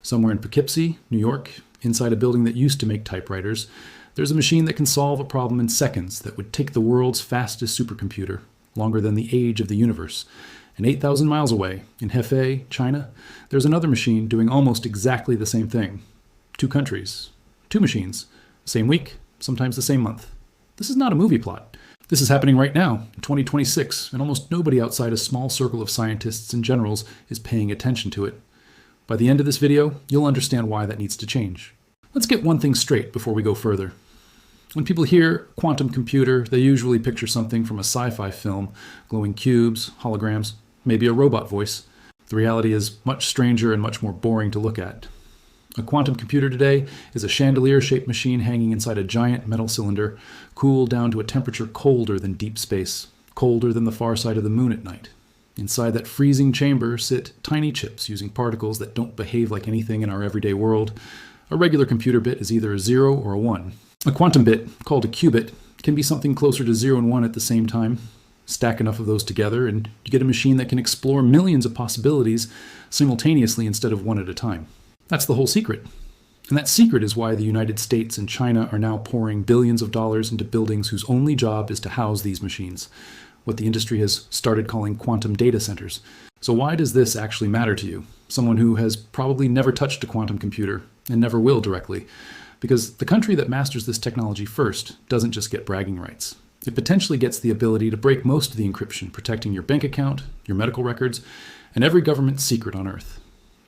Somewhere in Poughkeepsie, New York, inside a building that used to make typewriters, there's a machine that can solve a problem in seconds that would take the world's fastest supercomputer, longer than the age of the universe. And 8,000 miles away, in Hefei, China, there's another machine doing almost exactly the same thing. 2 countries, 2 machines, same week, sometimes the same month. This is not a movie plot. This is happening right now, in 2026, and almost nobody outside a small circle of scientists and generals is paying attention to it. By the end of this video, you'll understand why that needs to change. Let's get one thing straight before we go further. When people hear quantum computer, they usually picture something from a sci-fi film, glowing cubes, holograms, maybe a robot voice. The reality is much stranger and much more boring to look at. A quantum computer today is a chandelier-shaped machine hanging inside a giant metal cylinder, cooled down to a temperature colder than deep space, colder than the far side of the moon at night. Inside that freezing chamber sit tiny chips using particles that don't behave like anything in our everyday world. A regular computer bit is either a 0 or a 1. A quantum bit, called a qubit, can be something closer to 0 and 1 at the same time. Stack enough of those together and you get a machine that can explore millions of possibilities simultaneously instead of one at a time. That's the whole secret. And that secret is why the United States and China are now pouring billions of dollars into buildings whose only job is to house these machines, what the industry has started calling quantum data centers. So why does this actually matter to you, someone who has probably never touched a quantum computer and never will directly? Because the country that masters this technology first doesn't just get bragging rights. It potentially gets the ability to break most of the encryption protecting your bank account, your medical records, and every government secret on Earth.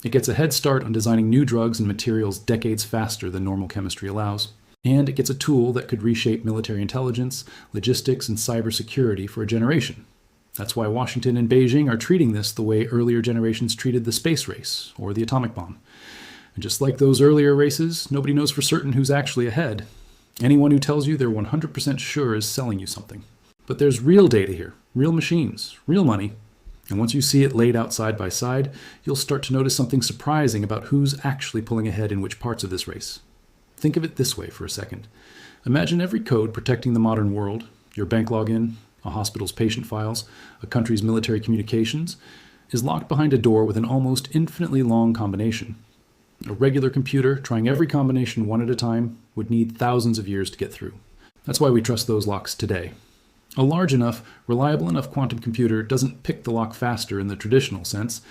It gets a head start on designing new drugs and materials decades faster than normal chemistry allows. And it gets a tool that could reshape military intelligence, logistics, and cybersecurity for a generation. That's why Washington and Beijing are treating this the way earlier generations treated the space race or the atomic bomb. And just like those earlier races, nobody knows for certain who's actually ahead. Anyone who tells you they're 100% sure is selling you something. But there's real data here, real machines, real money. And once you see it laid out side by side, you'll start to notice something surprising about who's actually pulling ahead in which parts of this race. Think of it this way for a second. Imagine every code protecting the modern world, your bank login, a hospital's patient files, a country's military communications, is locked behind a door with an almost infinitely long combination. A regular computer, trying every combination one at a time, would need thousands of years to get through. That's why we trust those locks today. A large enough, reliable enough quantum computer doesn't pick the lock faster in the traditional sense.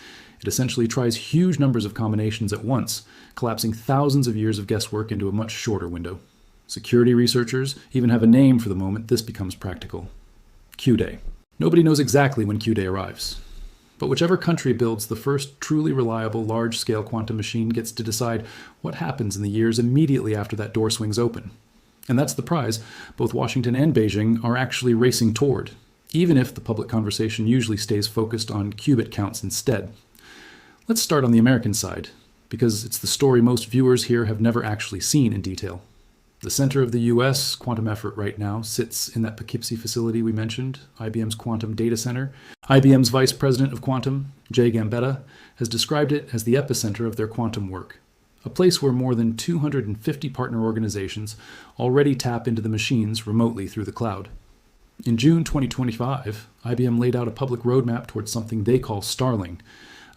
It essentially tries huge numbers of combinations at once, collapsing thousands of years of guesswork into a much shorter window. Security researchers even have a name for the moment this becomes practical. Q-Day. Nobody knows exactly when Q-Day arrives. But whichever country builds the first truly reliable large-scale quantum machine gets to decide what happens in the years immediately after that door swings open. And that's the prize both Washington and Beijing are actually racing toward, even if the public conversation usually stays focused on qubit counts instead. Let's start on the American side, because it's the story most viewers here have never actually seen in detail. The center of the US quantum effort right now sits in that Poughkeepsie facility we mentioned, IBM's Quantum Data Center. IBM's Vice President of Quantum, Jay Gambetta, has described it as the epicenter of their quantum work, a place where more than 250 partner organizations already tap into the machines remotely through the cloud. In June 2025, IBM laid out a public roadmap towards something they call Starling,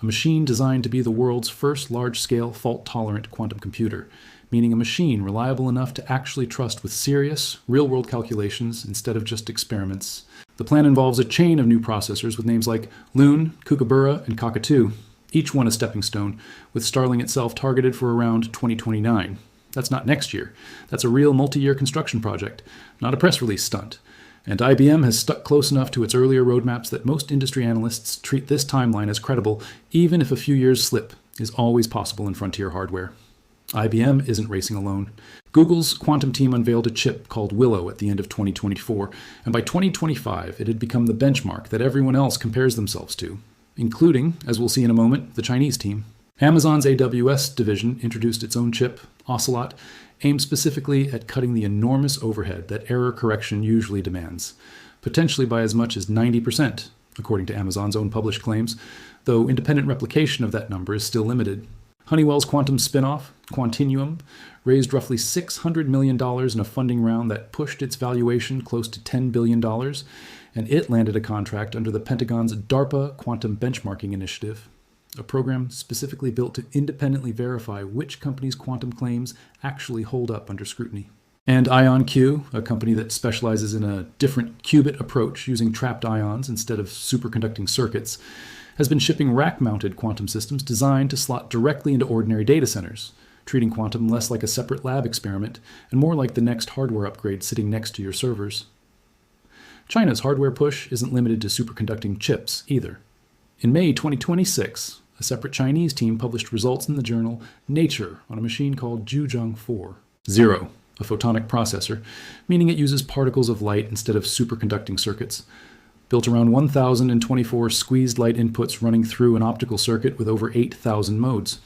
a machine designed to be the world's first large-scale fault-tolerant quantum computer, meaning a machine reliable enough to actually trust with serious, real-world calculations instead of just experiments. The plan involves a chain of new processors with names like Loon, Kookaburra, and Cockatoo, each one a stepping stone, with Starling itself targeted for around 2029. That's not next year. That's a real multi-year construction project, not a press release stunt. And IBM has stuck close enough to its earlier roadmaps that most industry analysts treat this timeline as credible, even if a few years slip is always possible in frontier hardware. IBM isn't racing alone. Google's quantum team unveiled a chip called Willow at the end of 2024, and by 2025 it had become the benchmark that everyone else compares themselves to, including, as we'll see in a moment, the Chinese team. Amazon's AWS division introduced its own chip, Ocelot, aimed specifically at cutting the enormous overhead that error correction usually demands, potentially by as much as 90%, according to Amazon's own published claims, though independent replication of that number is still limited. Honeywell's quantum spin-off, Quantinuum, raised roughly $600 million in a funding round that pushed its valuation close to $10 billion, and it landed a contract under the Pentagon's DARPA Quantum Benchmarking Initiative. a program specifically built to independently verify which company's quantum claims actually hold up under scrutiny. And IonQ, a company that specializes in a different qubit approach using trapped ions instead of superconducting circuits, has been shipping rack-mounted quantum systems designed to slot directly into ordinary data centers, treating quantum less like a separate lab experiment and more like the next hardware upgrade sitting next to your servers. China's hardware push isn't limited to superconducting chips either. In May 2026, a separate Chinese team published results in the journal Nature on a machine called Zuchongzhi 0, a photonic processor, meaning it uses particles of light instead of superconducting circuits. Built around 1,024 squeezed light inputs running through an optical circuit with over 8,000 modes.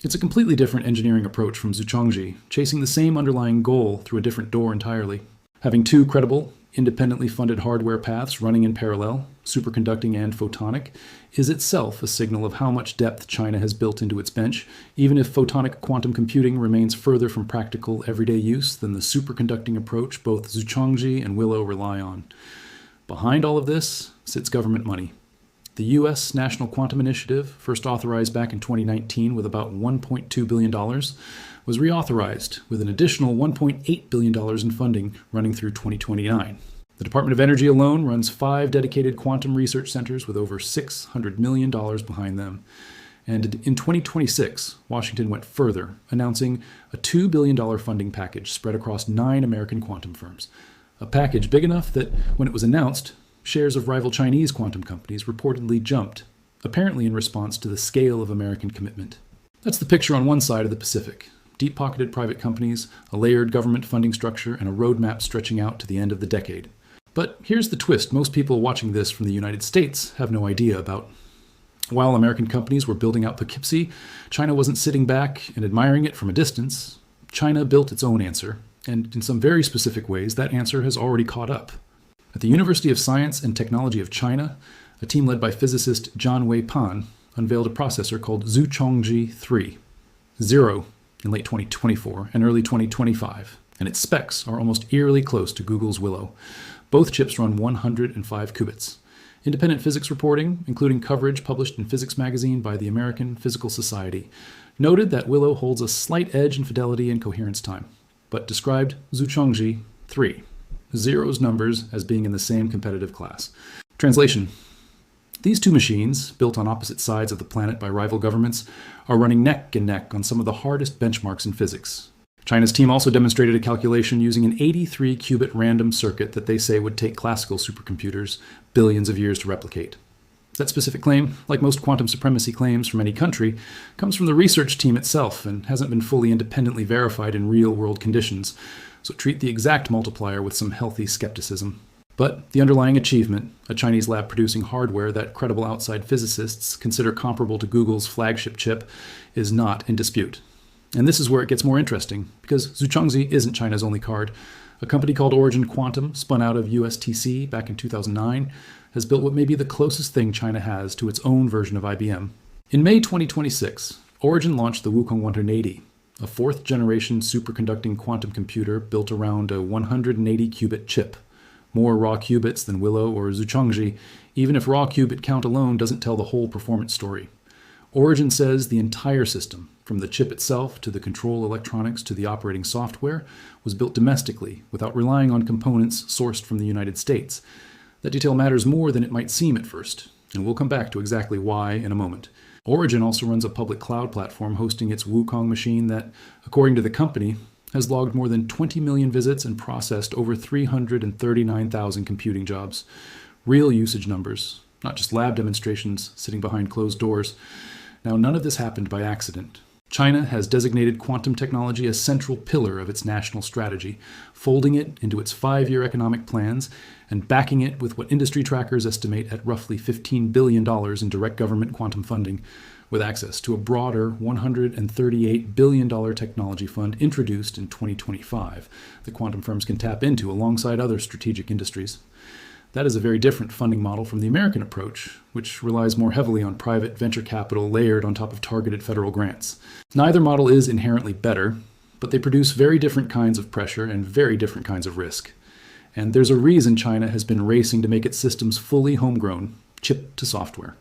It's a completely different engineering approach from Zuchongzhi, chasing the same underlying goal through a different door entirely. Having two credible, independently funded hardware paths running in parallel, superconducting and photonic, is itself a signal of how much depth China has built into its bench, even if photonic quantum computing remains further from practical everyday use than the superconducting approach both Zuchongzhi and Willow rely on. Behind all of this sits government money. The U.S. National Quantum Initiative, first authorized back in 2019 with about $1.2 billion, was reauthorized with an additional $1.8 billion in funding running through 2029. The Department of Energy alone runs 5 dedicated quantum research centers with over $600 million behind them. And in 2026, Washington went further, announcing a $2 billion funding package spread across 9 American quantum firms. A package big enough that, when it was announced, shares of rival Chinese quantum companies reportedly jumped, apparently in response to the scale of American commitment. That's the picture on one side of the Pacific. Deep-pocketed private companies, a layered government funding structure, and a roadmap stretching out to the end of the decade. But here's the twist most people watching this from the United States have no idea about. While American companies were building out Poughkeepsie, China wasn't sitting back and admiring it from a distance. China built its own answer, and in some very specific ways, that answer has already caught up. At the University of Science and Technology of China, a team led by physicist John Wei Pan unveiled a processor called Zuchongzhi 3, 0 in late 2024 and early 2025, and its specs are almost eerily close to Google's Willow. Both chips run 105 qubits. Independent physics reporting, including coverage published in Physics Magazine by the American Physical Society, noted that Willow holds a slight edge in fidelity and coherence time, but described Zuchongzhi 3, 0's numbers, as being in the same competitive class. Translation: these two machines, built on opposite sides of the planet by rival governments, are running neck and neck on some of the hardest benchmarks in physics. China's team also demonstrated a calculation using an 83-qubit random circuit that they say would take classical supercomputers billions of years to replicate. That specific claim, like most quantum supremacy claims from any country, comes from the research team itself and hasn't been fully independently verified in real-world conditions, so treat the exact multiplier with some healthy skepticism. But the underlying achievement, a Chinese lab producing hardware that credible outside physicists consider comparable to Google's flagship chip, is not in dispute. And this is where it gets more interesting, because Zuchongzhi isn't China's only card. A company called Origin Quantum, spun out of USTC back in 2009, has built what may be the closest thing China has to its own version of IBM. In May 2026, Origin launched the Wukong 180, a 4th-generation superconducting quantum computer built around a 180-qubit chip. More raw qubits than Willow or Zuchongzhi, even if raw qubit count alone doesn't tell the whole performance story. Origin says the entire system, from the chip itself to the control electronics to the operating software, was built domestically without relying on components sourced from the United States. That detail matters more than it might seem at first, and we'll come back to exactly why in a moment. Origin also runs a public cloud platform hosting its Wukong machine that, according to the company, has logged more than 20 million visits and processed over 339,000 computing jobs. Real usage numbers, not just lab demonstrations sitting behind closed doors. Now, none of this happened by accident. China has designated quantum technology a central pillar of its national strategy, folding it into its 5-year economic plans and backing it with what industry trackers estimate at roughly $15 billion in direct government quantum funding, with access to a broader $138 billion technology fund introduced in 2025 that quantum firms can tap into alongside other strategic industries. That is a very different funding model from the American approach, which relies more heavily on private venture capital layered on top of targeted federal grants. Neither model is inherently better, but they produce very different kinds of pressure and very different kinds of risk. And there's a reason China has been racing to make its systems fully homegrown, chip to software.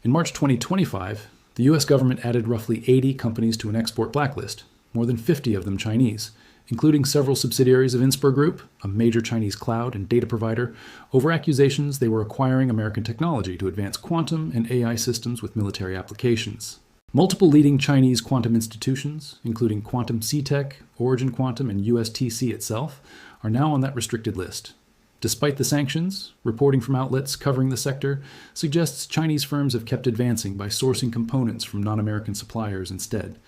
In March 2025, The US government added roughly 80 companies to an export blacklist, more than 50 of them Chinese, including several subsidiaries of Inspur Group, a major Chinese cloud and data provider, over accusations they were acquiring American technology to advance quantum and AI systems with military applications. Multiple leading Chinese quantum institutions, including Quantum C-Tech, Origin Quantum, and USTC itself, are now on that restricted list. Despite the sanctions, reporting from outlets covering the sector suggests Chinese firms have kept advancing by sourcing components from non-American suppliers instead.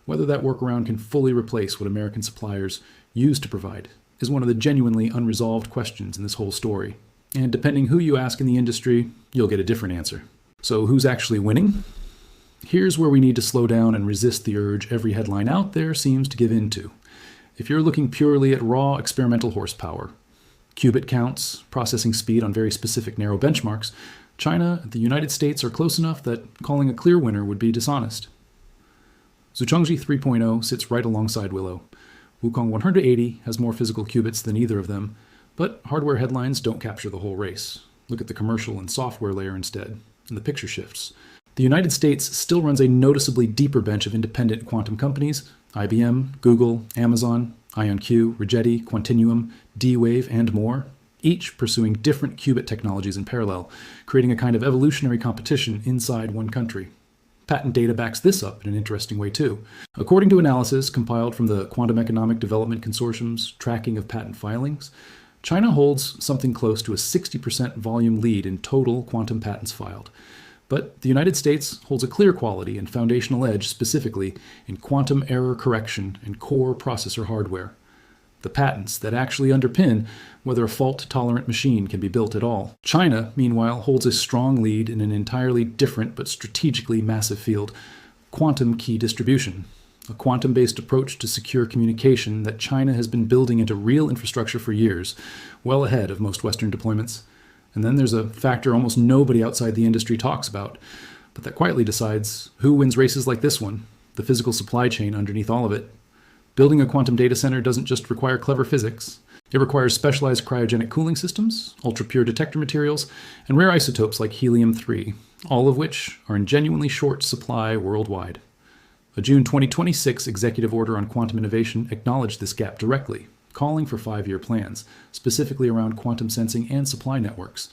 Whether that workaround can fully replace what American suppliers used to provide is one of the genuinely unresolved questions in this whole story. And depending who you ask in the industry, you'll get a different answer. So who's actually winning? Here's where we need to slow down and resist the urge every headline out there seems to give in to. If you're looking purely at raw experimental horsepower, qubit counts, processing speed on very specific narrow benchmarks, China and the United States are close enough that calling a clear winner would be dishonest. Zuchongzhi 3.0 sits right alongside Willow. Wukong 180 has more physical qubits than either of them, but hardware headlines don't capture the whole race. Look at the commercial and software layer instead, and the picture shifts. The United States still runs a noticeably deeper bench of independent quantum companies: IBM, Google, Amazon, IonQ, Rigetti, Quantinuum, D-Wave, and more, each pursuing different qubit technologies in parallel, creating a kind of evolutionary competition inside one country. Patent data backs this up in an interesting way too. According to analysis compiled from the Quantum Economic Development Consortium's tracking of patent filings, China holds something close to a 60% volume lead in total quantum patents filed. But the United States holds a clear quality and foundational edge specifically in quantum error correction and core processor hardware. The patents that actually underpin whether a fault-tolerant machine can be built at all. China, meanwhile, holds a strong lead in an entirely different but strategically massive field: quantum key distribution, a quantum-based approach to secure communication that China has been building into real infrastructure for years, well ahead of most Western deployments. And then there's a factor almost nobody outside the industry talks about, but that quietly decides who wins races like this one: the physical supply chain underneath all of it. Building a quantum data center doesn't just require clever physics. It requires specialized cryogenic cooling systems, ultra-pure detector materials, and rare isotopes like helium-3, all of which are in genuinely short supply worldwide. A June 2026 executive order on quantum innovation acknowledged this gap directly, calling for 5-year plans, specifically around quantum sensing and supply networks.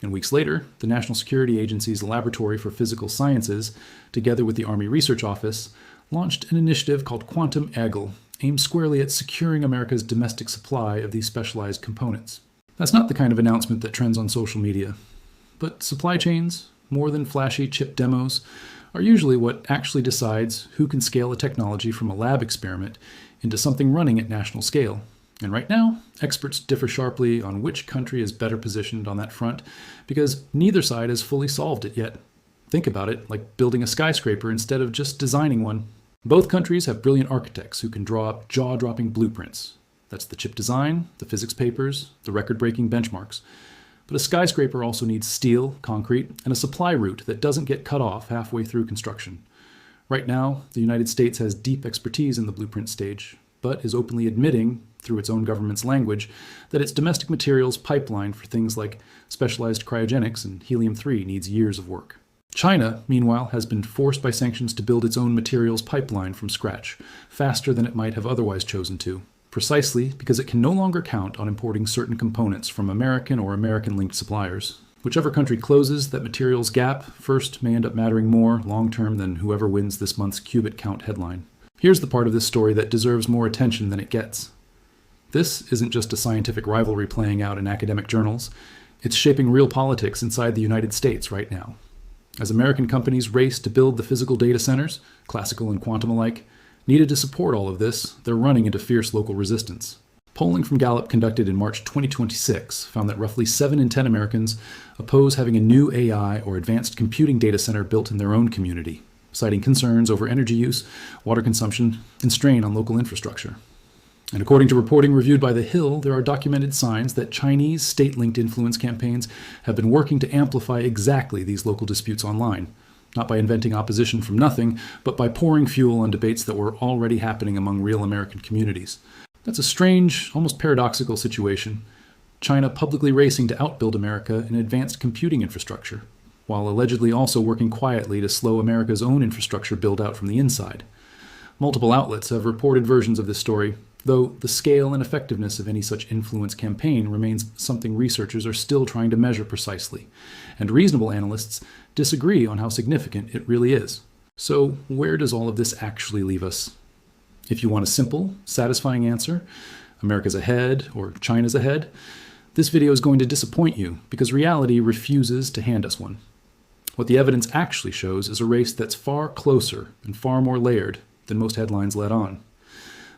And weeks later, the National Security Agency's Laboratory for Physical Sciences, together with the Army Research Office, launched an initiative called Quantum Agile, aimed squarely at securing America's domestic supply of these specialized components. That's not the kind of announcement that trends on social media. But supply chains, more than flashy chip demos, are usually what actually decides who can scale a technology from a lab experiment into something running at national scale. And right now, experts differ sharply on which country is better positioned on that front, because neither side has fully solved it yet. Think about it like building a skyscraper instead of just designing one. Both countries have brilliant architects who can draw up jaw-dropping blueprints. That's the chip design, the physics papers, the record-breaking benchmarks. But a skyscraper also needs steel, concrete, and a supply route that doesn't get cut off halfway through construction. Right now, the United States has deep expertise in the blueprint stage, but is openly admitting, through its own government's language, that its domestic materials pipeline for things like specialized cryogenics and helium-3 needs years of work. China, meanwhile, has been forced by sanctions to build its own materials pipeline from scratch, faster than it might have otherwise chosen to, precisely because it can no longer count on importing certain components from American or American-linked suppliers. Whichever country closes that materials gap first may end up mattering more long-term than whoever wins this month's qubit count headline. Here's the part of this story that deserves more attention than it gets. This isn't just a scientific rivalry playing out in academic journals. It's shaping real politics inside the United States right now. As American companies race to build the physical data centers, classical and quantum alike, needed to support all of this, they're running into fierce local resistance. Polling from Gallup conducted in March 2026 found that roughly 7 in 10 Americans oppose having a new AI or advanced computing data center built in their own community, citing concerns over energy use, water consumption, and strain on local infrastructure. And according to reporting reviewed by The Hill, there are documented signs that Chinese state-linked influence campaigns have been working to amplify exactly these local disputes online, not by inventing opposition from nothing, but by pouring fuel on debates that were already happening among real American communities. That's a strange, almost paradoxical situation. China publicly racing to outbuild America in advanced computing infrastructure. while allegedly also working quietly to slow America's own infrastructure build-out from the inside. Multiple outlets have reported versions of this story, though the scale and effectiveness of any such influence campaign remains something researchers are still trying to measure precisely, and reasonable analysts disagree on how significant it really is. So, where does all of this actually leave us? If you want a simple, satisfying answer, America's ahead or China's ahead, this video is going to disappoint you because reality refuses to hand us one. What the evidence actually shows is a race that's far closer and far more layered than most headlines let on.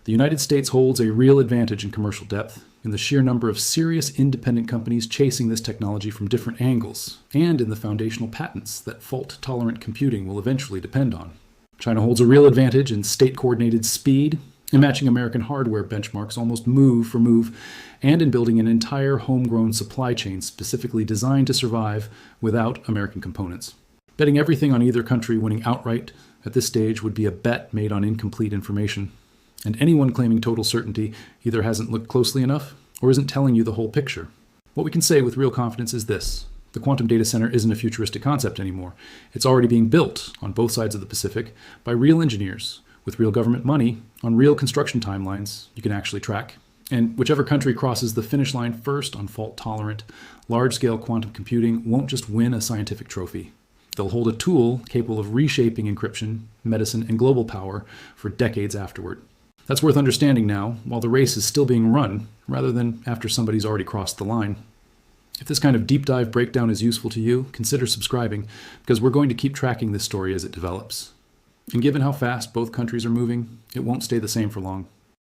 The United States holds a real advantage in commercial depth in the sheer number of serious independent companies chasing this technology from different angles, and in the foundational patents that fault-tolerant computing will eventually depend on. China holds a real advantage in state-coordinated speed, in matching American hardware benchmarks almost move for move, and in building an entire homegrown supply chain specifically designed to survive without American components. Betting everything on either country winning outright at this stage would be a bet made on incomplete information. And anyone claiming total certainty either hasn't looked closely enough or isn't telling you the whole picture. What we can say with real confidence is this: the quantum data center isn't a futuristic concept anymore. It's already being built on both sides of the Pacific by real engineers with real government money on real construction timelines you can actually track. And whichever country crosses the finish line first on fault-tolerant, large-scale quantum computing won't just win a scientific trophy. They'll hold a tool capable of reshaping encryption, medicine, and global power for decades afterward. That's worth understanding now, while the race is still being run, rather than after somebody's already crossed the line. If this kind of deep dive breakdown is useful to you, consider subscribing, because we're going to keep tracking this story as it develops. And given how fast both countries are moving, it won't stay the same for long.